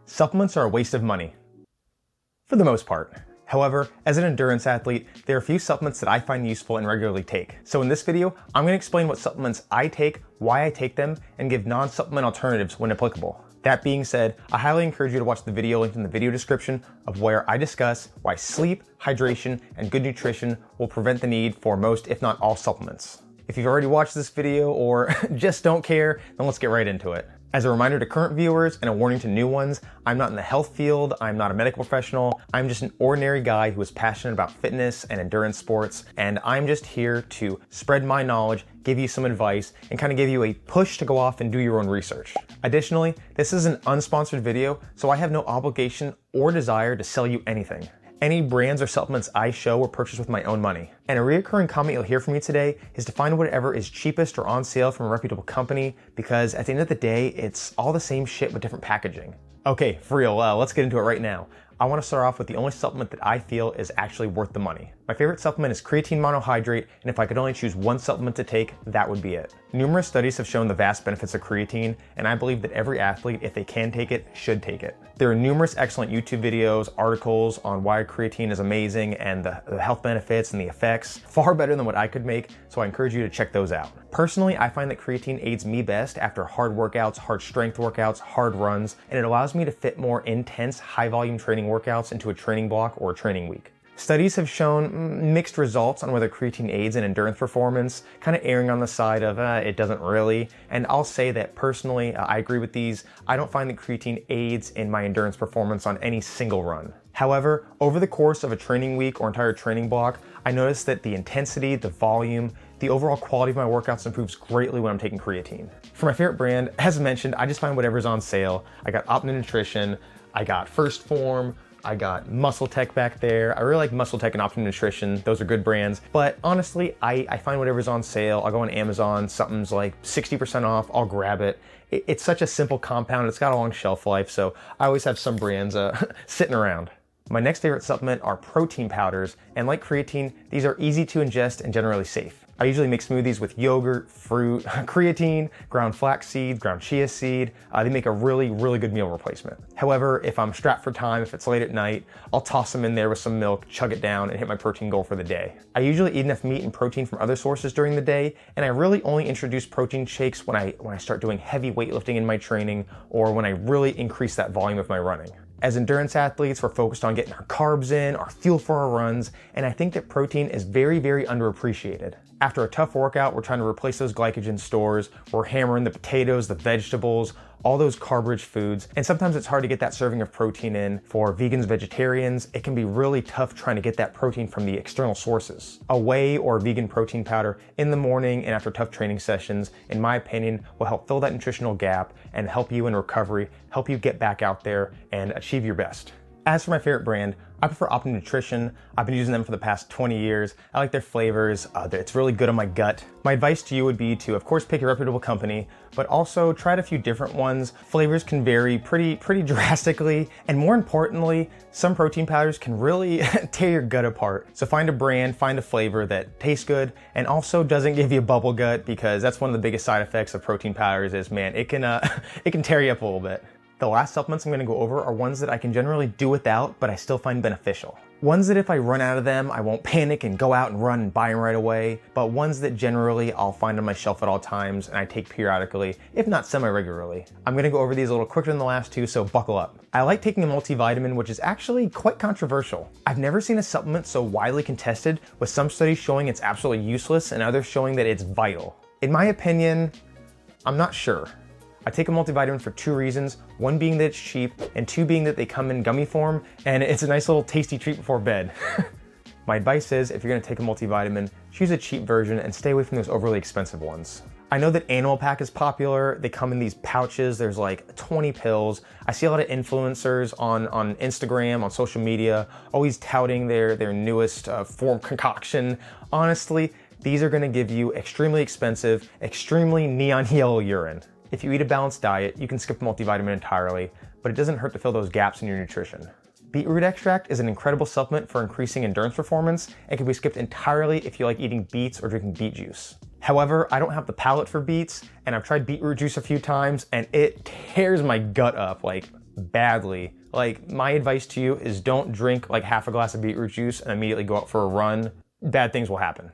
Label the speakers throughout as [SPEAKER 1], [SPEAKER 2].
[SPEAKER 1] Supplements are a waste of money. For the most part. However, as an endurance athlete, there are a few supplements that I find useful and regularly take. So in this video, I'm going to explain what supplements I take, why I take them, and give non-supplement alternatives when applicable. That being said, I highly encourage you to watch the video linked in the video description of where I discuss why sleep, hydration, and good nutrition will prevent the need for most, if not all, supplements. If you've already watched this video or just don't care, then let's get right into it. As a reminder to current viewers and a warning to new ones, I'm not in the health field, I'm not a medical professional, I'm just an ordinary guy who is passionate about fitness and endurance sports, and I'm just here to spread my knowledge, give you some advice, and kind of give you a push to go off and do your own research. Additionally, this is an unsponsored video, so I have no obligation or desire to sell you anything. Any brands or supplements I show were purchased with my own money. And a recurring comment you'll hear from me today is to find whatever is cheapest or on sale from a reputable company, because at the end of the day, it's all the same shit with different packaging. Okay, for real, let's get into it right now. I want to start off with the only supplement that I feel is actually worth the money. My favorite supplement is Creatine Monohydrate, and if I could only choose one supplement to take, that would be it. Numerous studies have shown the vast benefits of creatine, and I believe that every athlete, if they can take it, should take it. There are numerous excellent YouTube videos, articles on why creatine is amazing and the health benefits and the effects, far better than what I could make, so I encourage you to check those out. Personally, I find that creatine aids me best after hard workouts, hard strength workouts, hard runs, and it allows me to fit more intense, high volume training workouts into a training block or a training week. Studies have shown mixed results on whether creatine aids in endurance performance, kind of erring on the side of it doesn't really. And I'll say that personally, I agree with these. I don't find that creatine aids in my endurance performance on any single run. However, over the course of a training week or entire training block, I noticed that the intensity, the volume, the overall quality of my workouts improves greatly when I'm taking creatine. For my favorite brand, as mentioned, I just find whatever's on sale. I got Optimum Nutrition, I got First Form, I got Muscle Tech back there. I really like Muscle Tech and Optimum Nutrition. Those are good brands. But honestly, I find whatever's on sale. I'll go on Amazon, something's like 60% off, I'll grab it. It's such a simple compound. It's got a long shelf life, so I always have some brands sitting around. My next favorite supplement are protein powders, and like creatine, these are easy to ingest and generally safe. I usually make smoothies with yogurt, fruit, creatine, ground flaxseed, ground chia seed. They make a really good meal replacement. However, if I'm strapped for time, if it's late at night, I'll toss them in there with some milk, chug it down, and hit my protein goal for the day. I usually eat enough meat and protein from other sources during the day, and I really only introduce protein shakes when I start doing heavy weightlifting in my training or when I really increase that volume of my running. As endurance athletes, we're focused on getting our carbs in, our fuel for our runs, and I think that protein is very underappreciated. After a tough workout, we're trying to replace those glycogen stores, we're hammering the potatoes, the vegetables, all those carb-rich foods, and sometimes it's hard to get that serving of protein in. For vegans, vegetarians, it can be really tough trying to get that protein from the external sources. A whey or vegan protein powder in the morning and after tough training sessions, in my opinion, will help fill that nutritional gap and help you in recovery, help you get back out there and achieve your best. As for my favorite brand, I prefer Optimum Nutrition. I've been using them for the past 20 years. I like their flavors. It's really good on my gut. My advice to you would be to, of course, pick a reputable company, but also try a few different ones. Flavors can vary pretty drastically, and more importantly, some protein powders can really tear your gut apart. So find a brand, find a flavor that tastes good and also doesn't give you a bubble gut, because that's one of the biggest side effects of protein powders is, man, it can tear you up a little bit. The last supplements I'm going to go over are ones that I can generally do without, but I still find beneficial. Ones that if I run out of them, I won't panic and go out and run and buy them right away, but ones that generally I'll find on my shelf at all times and I take periodically, if not semi-regularly. I'm going to go over these a little quicker than the last two, so buckle up. I like taking a multivitamin, which is actually quite controversial. I've never seen a supplement so widely contested, with some studies showing it's absolutely useless and others showing that it's vital. In my opinion, I'm not sure. I take a multivitamin for two reasons, one being that it's cheap, and two being that they come in gummy form, and it's a nice little tasty treat before bed. My advice is, if you're gonna take a multivitamin, choose a cheap version and stay away from those overly expensive ones. I know that Animal Pack is popular. They come in these pouches. There's like 20 pills. I see a lot of influencers on Instagram, on social media, always touting their newest form concoction. Honestly, these are gonna give you extremely expensive, extremely neon yellow urine. If you eat a balanced diet, you can skip the multivitamin entirely, but it doesn't hurt to fill those gaps in your nutrition. Beetroot extract is an incredible supplement for increasing endurance performance and can be skipped entirely if you like eating beets or drinking beet juice. However, I don't have the palate for beets, and I've tried beetroot juice a few times, and it tears my gut up, like, badly. Like, my advice to you is don't drink like half a glass of beetroot juice and immediately go out for a run. Bad things will happen.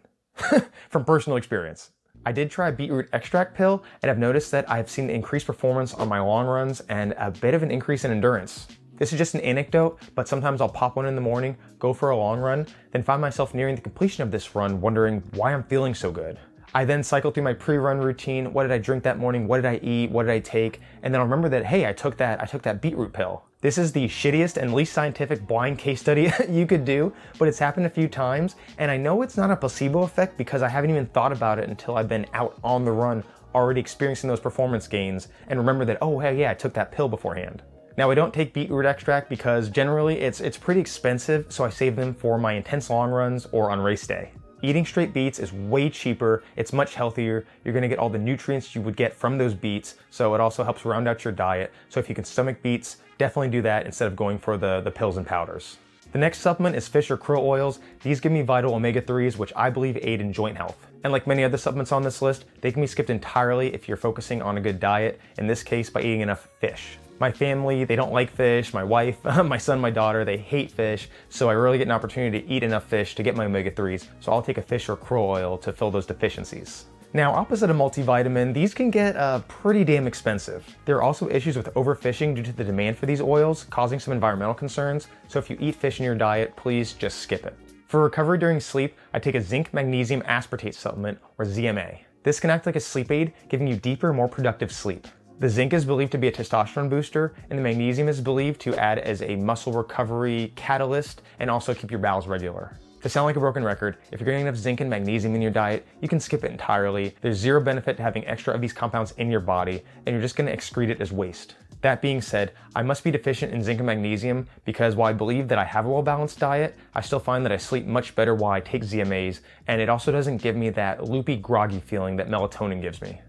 [SPEAKER 1] From personal experience. I did try a beetroot extract pill, and I've noticed that I've seen increased performance on my long runs and a bit of an increase in endurance. This is just an anecdote, but sometimes I'll pop one in the morning, go for a long run, then find myself nearing the completion of this run wondering why I'm feeling so good. I then cycle through my pre-run routine. What did I drink that morning? What did I eat? What did I take? And then I'll remember that, hey, I took that beetroot pill. This is the shittiest and least scientific blind case study you could do, but it's happened a few times. And I know it's not a placebo effect because I haven't even thought about it until I've been out on the run, already experiencing those performance gains, and remember that, oh, hey, yeah, I took that pill beforehand. Now, I don't take beetroot extract because generally it's pretty expensive, so I save them for my intense long runs or on race day. Eating straight beets is way cheaper, it's much healthier, you're gonna get all the nutrients you would get from those beets, so it also helps round out your diet. So if you can stomach beets, definitely do that instead of going for the pills and powders. The next supplement is fish or krill oils. These give me vital omega-3s, which I believe aid in joint health. And like many other supplements on this list, they can be skipped entirely if you're focusing on a good diet, in this case by eating enough fish. My family, they don't like fish. My wife, my son, my daughter, they hate fish. So I rarely get an opportunity to eat enough fish to get my omega-3s. So I'll take a fish or krill oil to fill those deficiencies. Now, opposite of multivitamin, these can get pretty damn expensive. There are also issues with overfishing due to the demand for these oils, causing some environmental concerns. So if you eat fish in your diet, please just skip it. For recovery during sleep, I take a zinc magnesium aspartate supplement, or ZMA. This can act like a sleep aid, giving you deeper, more productive sleep. The zinc is believed to be a testosterone booster, and the magnesium is believed to add as a muscle recovery catalyst and also keep your bowels regular. To sound like a broken record, if you're getting enough zinc and magnesium in your diet, you can skip it entirely. There's zero benefit to having extra of these compounds in your body, and you're just going to excrete it as waste. That being said, I must be deficient in zinc and magnesium because while I believe that I have a well-balanced diet, I still find that I sleep much better while I take ZMAs, and it also doesn't give me that loopy, groggy feeling that melatonin gives me.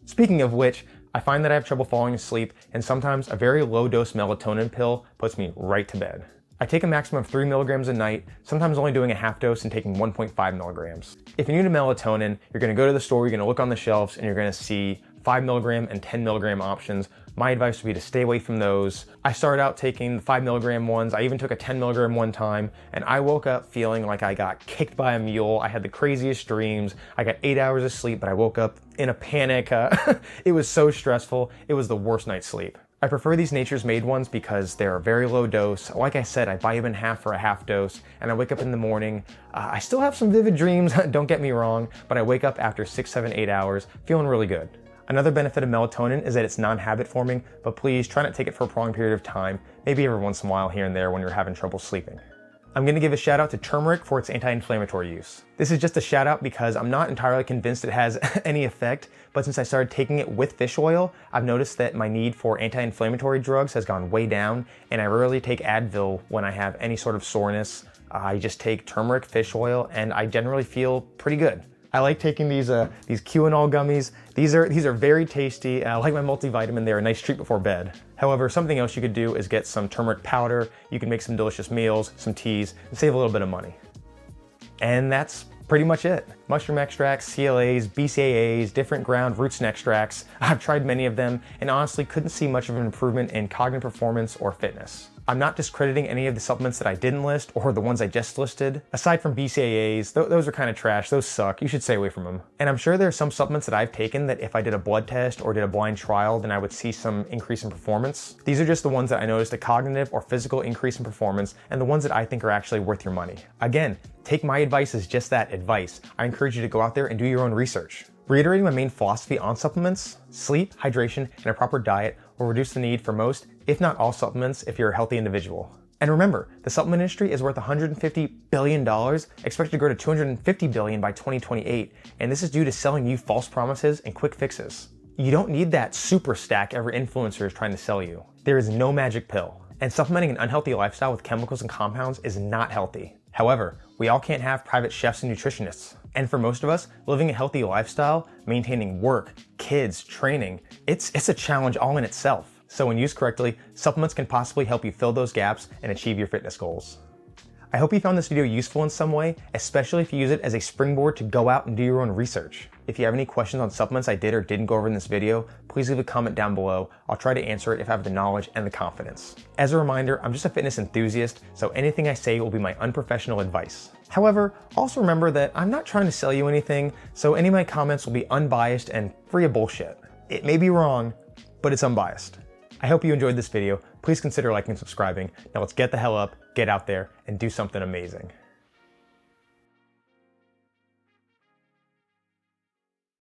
[SPEAKER 1] Speaking of which, I find that I have trouble falling asleep, and sometimes a very low-dose melatonin pill puts me right to bed. I take a maximum of 3 milligrams a night, sometimes only doing a half dose and taking 1.5 milligrams. If you're new to melatonin, you're going to go to the store, you're going to look on the shelves, and you're going to see 5 milligram and 10 milligram options. My advice would be to stay away from those. I started out taking the 5 milligram ones. I even took a 10 milligram one time, and I woke up feeling like I got kicked by a mule. I had the craziest dreams. I got 8 hours of sleep, but I woke up in a panic. It was so stressful. It was the worst night's sleep. I prefer these Nature's Made ones because they're a very low dose. Like I said, I buy them in half for a half dose, and I wake up in the morning. I still have some vivid dreams, don't get me wrong, but I wake up after 6, 7, 8 hours feeling really good. Another benefit of melatonin is that it's non-habit forming, but please try not to take it for a prolonged period of time, maybe every once in a while here and there when you're having trouble sleeping. I'm going to give a shout out to turmeric for its anti-inflammatory use. This is just a shout out because I'm not entirely convinced it has any effect, but since I started taking it with fish oil, I've noticed that my need for anti-inflammatory drugs has gone way down, and I rarely take Advil when I have any sort of soreness. I just take turmeric, fish oil, and I generally feel pretty good. I like taking these Quinol gummies. These are very tasty. I like my multivitamin. They're a nice treat before bed. However, something else you could do is get some turmeric powder. You can make some delicious meals, some teas, and save a little bit of money. And that's pretty much it. Mushroom extracts, CLAs, BCAAs, different ground roots and extracts. I've tried many of them and honestly couldn't see much of an improvement in cognitive performance or fitness. I'm not discrediting any of the supplements that I didn't list or the ones I just listed. Aside from BCAAs, those are kind of trash, those suck, you should stay away from them. And I'm sure there are some supplements that I've taken that if I did a blood test or did a blind trial, then I would see some increase in performance. These are just the ones that I noticed a cognitive or physical increase in performance and the ones that I think are actually worth your money. Again, take my advice as just that, advice. I encourage you to go out there and do your own research. Reiterating my main philosophy on supplements, sleep, hydration, and a proper diet will reduce the need for most, if not all supplements if you're a healthy individual. And remember, the supplement industry is worth $150 billion, expected to grow to $250 billion by 2028, and this is due to selling you false promises and quick fixes. You don't need that super stack every influencer is trying to sell you. There is no magic pill, and supplementing an unhealthy lifestyle with chemicals and compounds is not healthy. However, we all can't have private chefs and nutritionists. And for most of us, living a healthy lifestyle, maintaining work, kids, training, it's a challenge all in itself. So when used correctly, supplements can possibly help you fill those gaps and achieve your fitness goals. I hope you found this video useful in some way, especially if you use it as a springboard to go out and do your own research. If you have any questions on supplements I did or didn't go over in this video, please leave a comment down below. I'll try to answer it if I have the knowledge and the confidence. As a reminder, I'm just a fitness enthusiast, so anything I say will be my unprofessional advice. However, also remember that I'm not trying to sell you anything, so any of my comments will be unbiased and free of bullshit. It may be wrong, but it's unbiased. I hope you enjoyed this video. Please consider liking and subscribing. Now let's get the hell up, get out there, and do something amazing.